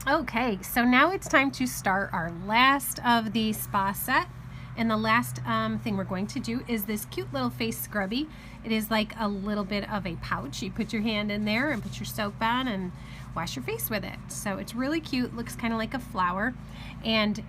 Okay, so now it's time to start our last of the spa set. And the last thing we're going to do is this cute little face scrubby. It is like a little bit of a pouch. You put your hand in there and put your soap on and wash your face with it. So it's really cute, looks kind of like a flower. And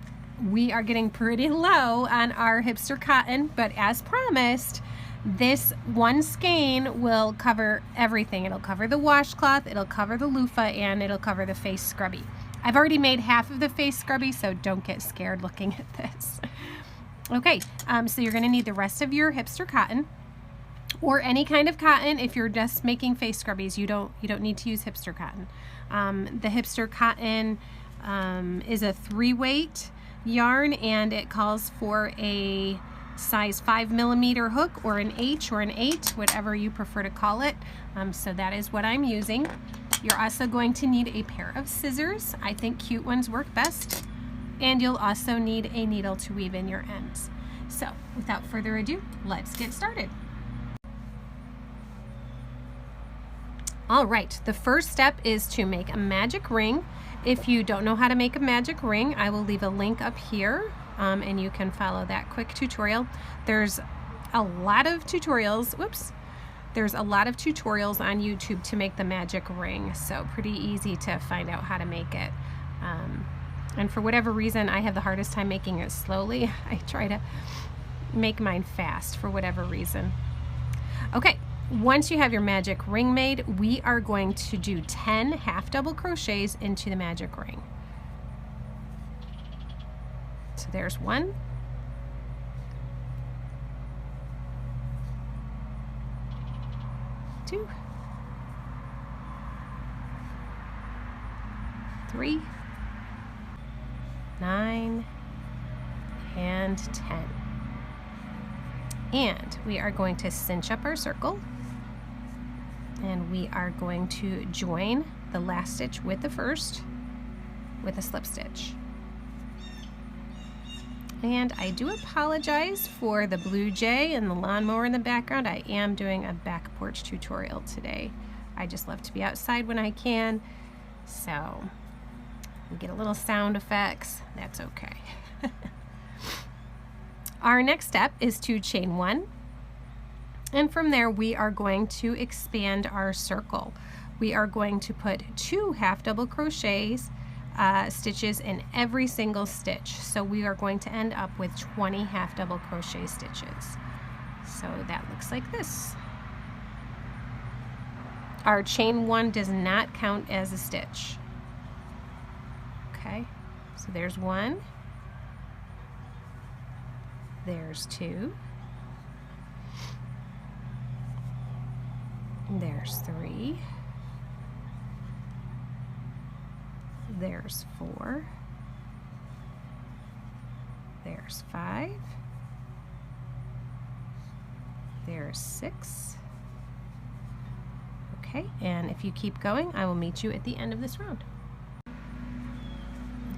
we are getting pretty low on our hipster cotton, but as promised, this one skein will cover everything. It'll cover the washcloth, it'll cover the loofah, and it'll cover the face scrubby. I've already made half of the face scrubby, so don't get scared looking at this. Okay, so you're gonna need the rest of your hipster cotton, or any kind of cotton. If you're just making face scrubbies, you don't need to use hipster cotton. The hipster cotton is a 3-weight yarn, and it calls for a size 5mm hook, or an H or an 8, whatever you prefer to call it. So that is what I'm using. You're also going to need a pair of scissors. I think cute ones work best. And you'll also need a needle to weave in your ends. So without further ado, let's get started. All right, the first step is to make a magic ring. If you don't know how to make a magic ring, I will leave a link up here, and you can follow that quick tutorial. There's a lot of tutorials, there's a lot of tutorials on YouTube to make the magic ring, so pretty easy to find out how to make it. And for whatever reason, I have the hardest time making it slowly. I try to make mine fast for whatever reason. Okay, once you have your magic ring made, we are going to do 10 half double crochets into the magic ring. So there's 1. 2, 3, 9, and 10. And we are going to cinch up our circle, and we are going to join the last stitch with the first with a slip stitch. And I do apologize for the blue jay and the lawnmower in the background. I am doing a back porch tutorial today. I just love to be outside when I can, so we get a little sound effects. That's okay. Our next step is to chain 1, and from there we are going to expand our circle. We are going to put 2 half double crochets stitches in every single stitch. So we are going to end up with 20 half double crochet stitches. So that looks like this. Our chain 1 does not count as a stitch. Okay, so there's 1, there's 2, there's 3, there's 4, there's 5, there's 6. Okay, and if you keep going, I will meet you at the end of this round.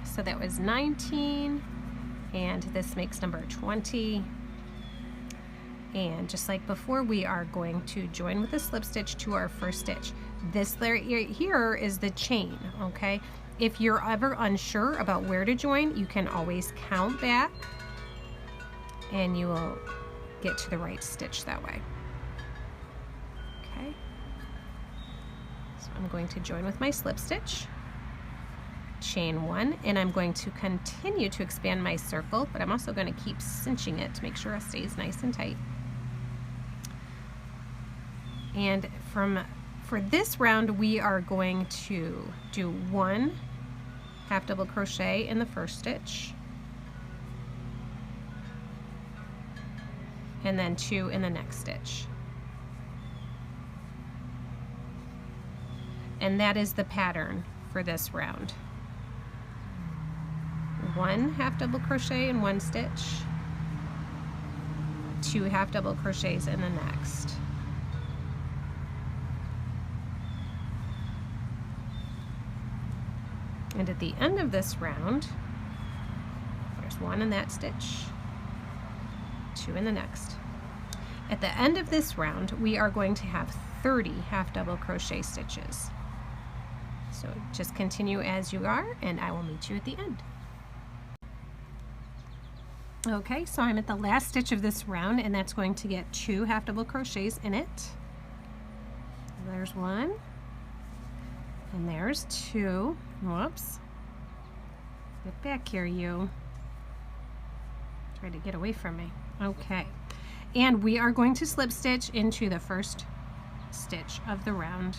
So that was 19, and this makes number 20. And just like before, we are going to join with a slip stitch to our first stitch. This right here is the chain, okay? If you're ever unsure about where to join, you can always count back, and you will get to the right stitch that way. Okay, so I'm going to join with my slip stitch, chain 1, and I'm going to continue to expand my circle, but I'm also going to keep cinching it to make sure it stays nice and tight. And for this round, we are going to do 1 half double crochet in the first stitch, and then 2 in the next stitch. And that is the pattern for this round. 1 half double crochet in one stitch, 2 half double crochets in the next. And at the end of this round, there's 1 in that stitch, 2 in the next. At the end of this round, we are going to have 30 half double crochet stitches. So just continue as you are, and I will meet you at the end. Okay, so I'm at the last stitch of this round, and that's going to get 2 half double crochets in it. There's 1, and there's 2. Whoops. Get back here, you. Try to get away from me. Okay, and we are going to slip stitch into the first stitch of the round.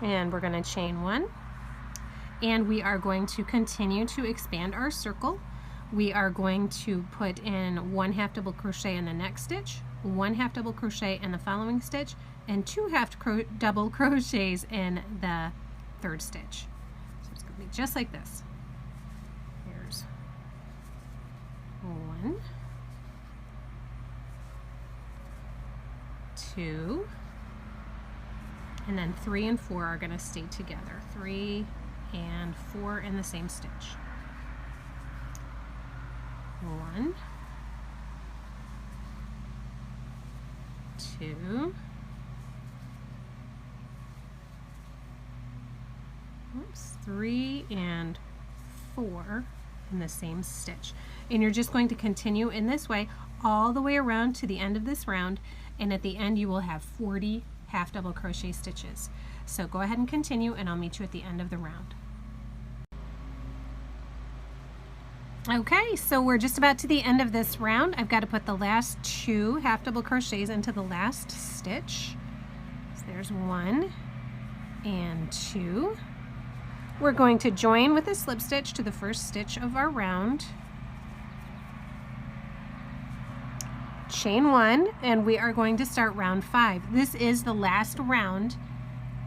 And we're going to chain 1, and we are going to continue to expand our circle. We are going to put in 1 half double crochet in the next stitch, 1 half double crochet in the following stitch, and 2 double crochets in the third stitch. So it's going to be just like this. Here's 1, 2, and then 3 and 4 are going to stay together. 3 and 4 in the same stitch. 1, 2, oops, 3 and 4 in the same stitch. And you're just going to continue in this way all the way around to the end of this round, and at the end you will have 40 half double crochet stitches. So go ahead and continue, and I'll meet you at the end of the round. Okay, so we're just about to the end of this round. I've got to put the last 2 half double crochets into the last stitch. So there's 1 and 2. We're going to join with a slip stitch to the first stitch of our round. Chain 1, and we are going to start round 5. This is the last round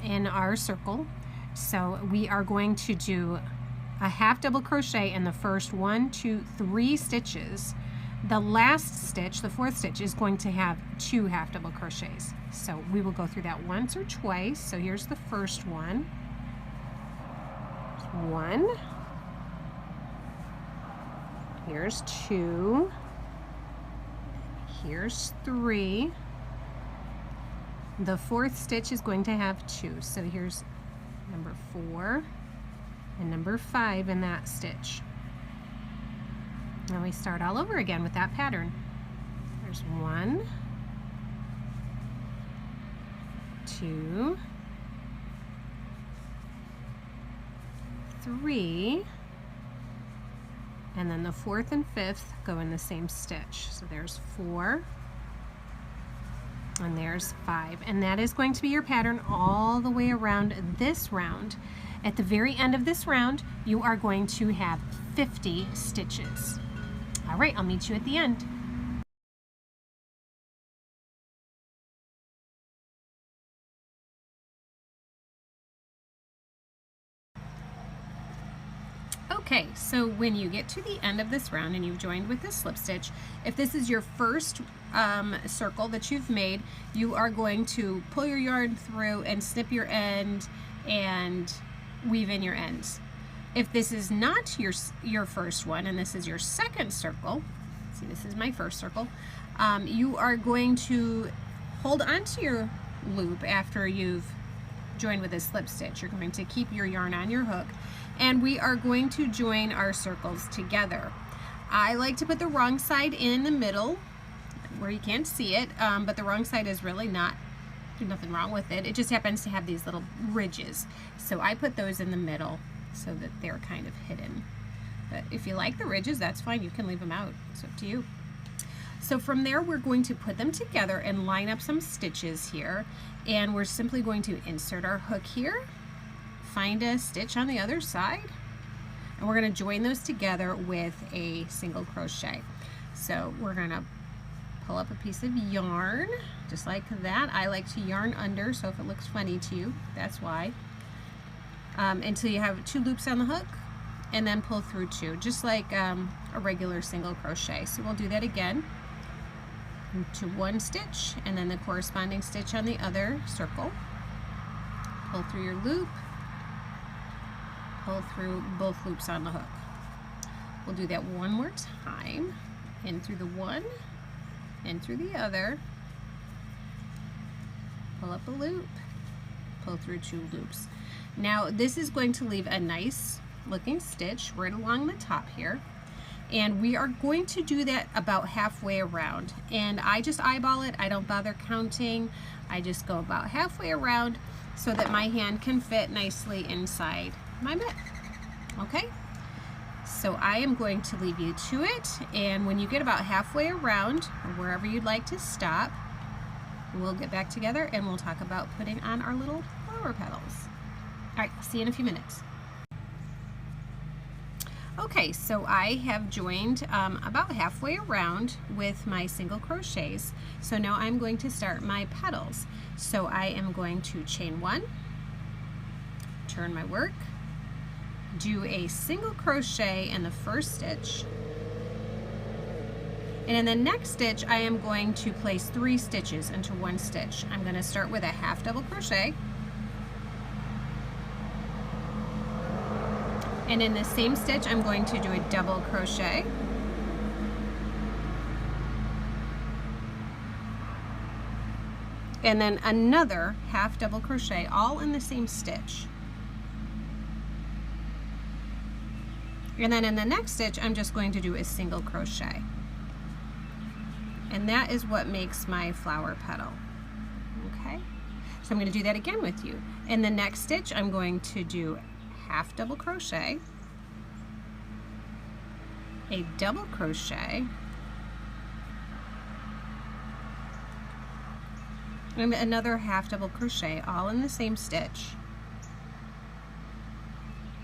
in our circle, so we are going to do a half double crochet in the first 1, 2, 3 stitches. The last stitch, the 4th stitch, is going to have 2 half double crochets. So we will go through that once or twice. So here's the first one. 1. Here's 2. Here's 3. The 4th stitch is going to have 2. So here's number 4 and number 5 in that stitch. And we start all over again with that pattern. There's 1, 2, 3, and then the 4th and 5th go in the same stitch. So there's 4, and there's 5, and that is going to be your pattern all the way around this round. At the very end of this round, you are going to have 50 stitches. All right, I'll meet you at the end. Okay, so when you get to the end of this round and you've joined with this slip stitch, if this is your first circle that you've made, you are going to pull your yarn through and snip your end and weave in your ends. If this is not your first one and this is your second circle, see, this is my first circle, you are going to hold onto your loop after you've joined with a slip stitch. You're going to keep your yarn on your hook, and we are going to join our circles together. I like to put the wrong side in the middle where you can't see it, but the wrong side is really nothing wrong with it. It just happens to have these little ridges. So I put those in the middle so that they're kind of hidden. But if you like the ridges, that's fine. You can leave them out. It's up to you. So from there, we're going to put them together and line up some stitches here. And we're simply going to insert our hook here, find a stitch on the other side, and we're going to join those together with a single crochet. So we're going to pull up a piece of yarn, just like that. I like to yarn under, so if it looks funny to you, that's why. Until you have 2 loops on the hook, and then pull through 2, just like a regular single crochet. So we'll do that again. To 1 stitch, and then the corresponding stitch on the other circle. Pull through your loop, pull through both loops on the hook. We'll do that one more time. In through the 1 in through the other, pull up a loop, pull through 2 loops. Now this is going to leave a nice looking stitch right along the top here, and we are going to do that about halfway around, and I just eyeball it. I don't bother counting. I just go about halfway around so that my hand can fit nicely inside my mitt. Okay, so I am going to leave you to it, and when you get about halfway around, or wherever you'd like to stop, we'll get back together and we'll talk about putting on our little flower petals. All right, see you in a few minutes. Okay, so I have joined about halfway around with my single crochets. So now I'm going to start my petals. So I am going to chain 1, turn my work, do a single crochet in the first stitch, and in the next stitch I am going to place 3 stitches into 1 stitch. I'm going to start with a half double crochet, and in the same stitch I'm going to do a double crochet, and then another half double crochet, all in the same stitch. And then in the next stitch I'm just going to do a single crochet, and that is what makes my flower petal. Okay, so I'm going to do that again with you. In the next stitch I'm going to do half double crochet, a double crochet, and another half double crochet, all in the same stitch.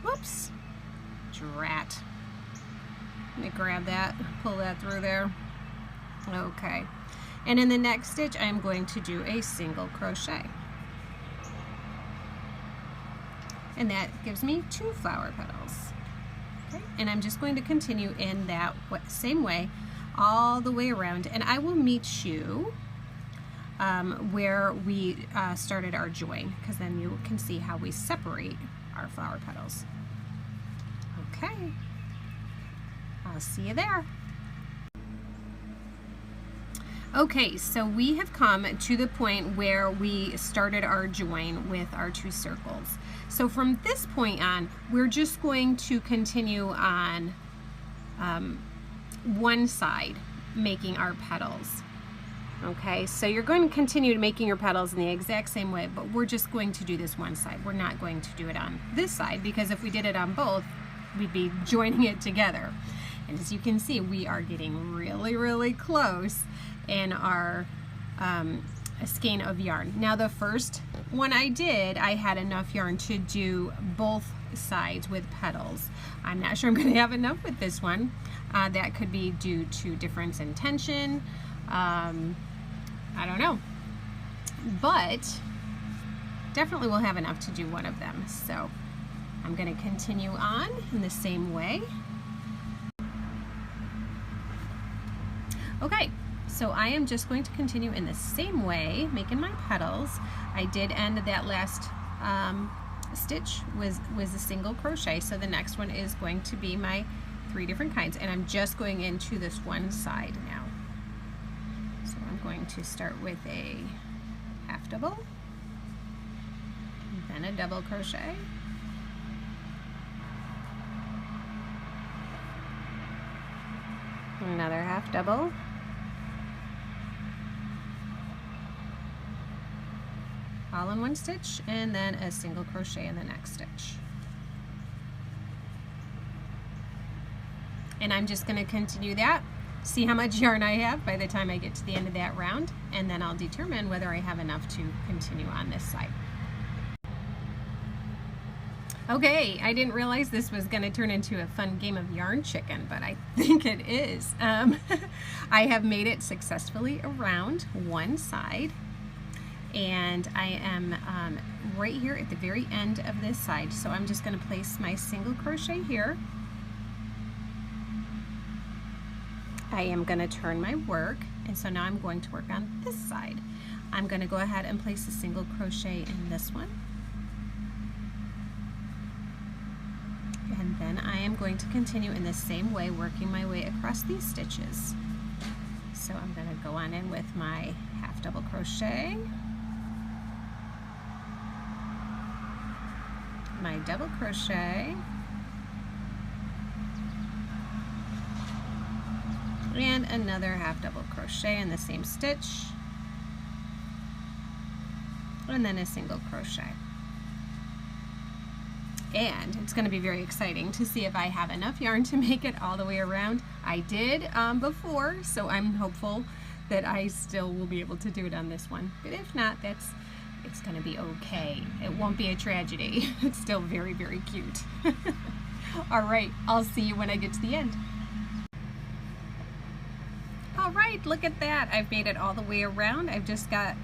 Whoops, drat. Let me grab that, pull that through there. Okay, and in the next stitch I'm going to do a single crochet, and that gives me 2 flower petals. Okay, and I'm just going to continue in that same way all the way around, and I will meet you where we started our join, because then you can see how we separate our flower petals. Okay, I'll see you there. Okay, so we have come to the point where we started our join with our 2 circles. So from this point on, we're just going to continue on one side, making our petals. Okay, so you're going to continue making your petals in the exact same way, but we're just going to do this one side. We're not going to do it on this side, because if we did it on both, we'd be joining it together. And as you can see, we are getting really, really close in our skein of yarn. Now the first one I did, I had enough yarn to do both sides with petals. I'm not sure I'm going to have enough with this one. That could be due to difference in tension. I don't know, but definitely we'll have enough to do one of them. So I'm going to continue on in the same way. Okay, so I am just going to continue in the same way, making my petals. I did end that last stitch was a single crochet, so the next one is going to be my 3 different kinds, and I'm just going into this one side now. So I'm going to start with a half double, then a double crochet, another half double, all in one stitch, and then a single crochet in the next stitch. And I'm just going to continue that, see how much yarn I have by the time I get to the end of that round, and then I'll determine whether I have enough to continue on this side. Okay, I didn't realize this was going to turn into a fun game of yarn chicken, but I think it is. I have made it successfully around one side, and I am right here at the very end of this side. So I'm just going to place my single crochet here. I am going to turn my work, and so now I'm going to work on this side. I'm going to go ahead and place a single crochet in this one. And then I am going to continue in the same way, working my way across these stitches. So I'm going to go on in with my half double crochet, my double crochet, and another half double crochet in the same stitch, and then a single crochet. And it's going to be very exciting to see if I have enough yarn to make it all the way around. I did before, so I'm hopeful that I still will be able to do it on this one. But if not, it's going to be okay. It won't be a tragedy. It's still very, very cute. All right, I'll see you when I get to the end. All right, look at that. I've made it all the way around. I've just got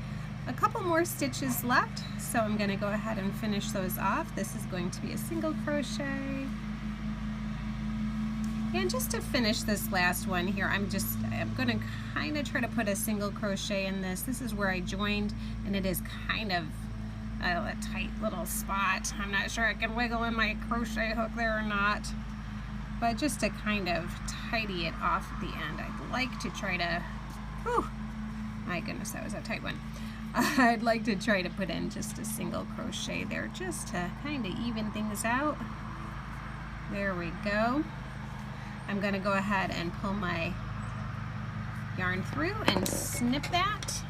a couple more stitches left, so I'm going to go ahead and finish those off. This is going to be a single crochet. And just to finish this last one here, I'm going to kind of try to put a single crochet in this. This is where I joined, and it is kind of a tight little spot. I'm not sure I can wiggle in my crochet hook there or not. But just to kind of tidy it off at the end, I'd like to try to, whew, my goodness, that was a tight one. I'd like to try to put in just a single crochet there just to kind of even things out. There we go. I'm going to go ahead and pull my yarn through and snip that.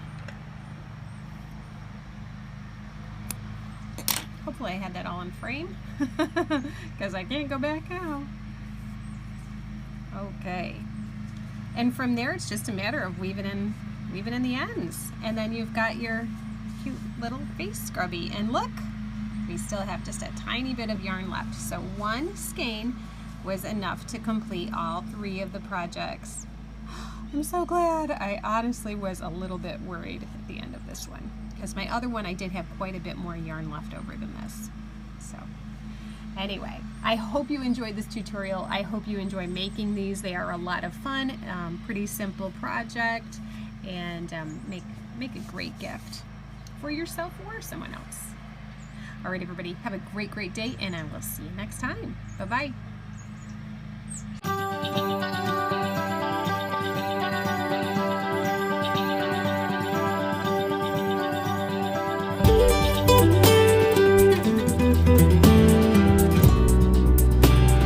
Hopefully I had that all in frame because I can't go back out. Okay. And from there it's just a matter of weaving in the ends, and then you've got your cute little face scrubby. And look, we still have just a tiny bit of yarn left, so one skein was enough to complete all 3 of the projects. I'm so glad. I honestly was a little bit worried at the end of this one because my other one I did have quite a bit more yarn left over than this. So anyway, I hope you enjoyed this tutorial. I hope you enjoy making these. They are a lot of fun, pretty simple project, and make a great gift for yourself or someone else. All right, everybody, have a great day, and I will see you next time. Bye-bye.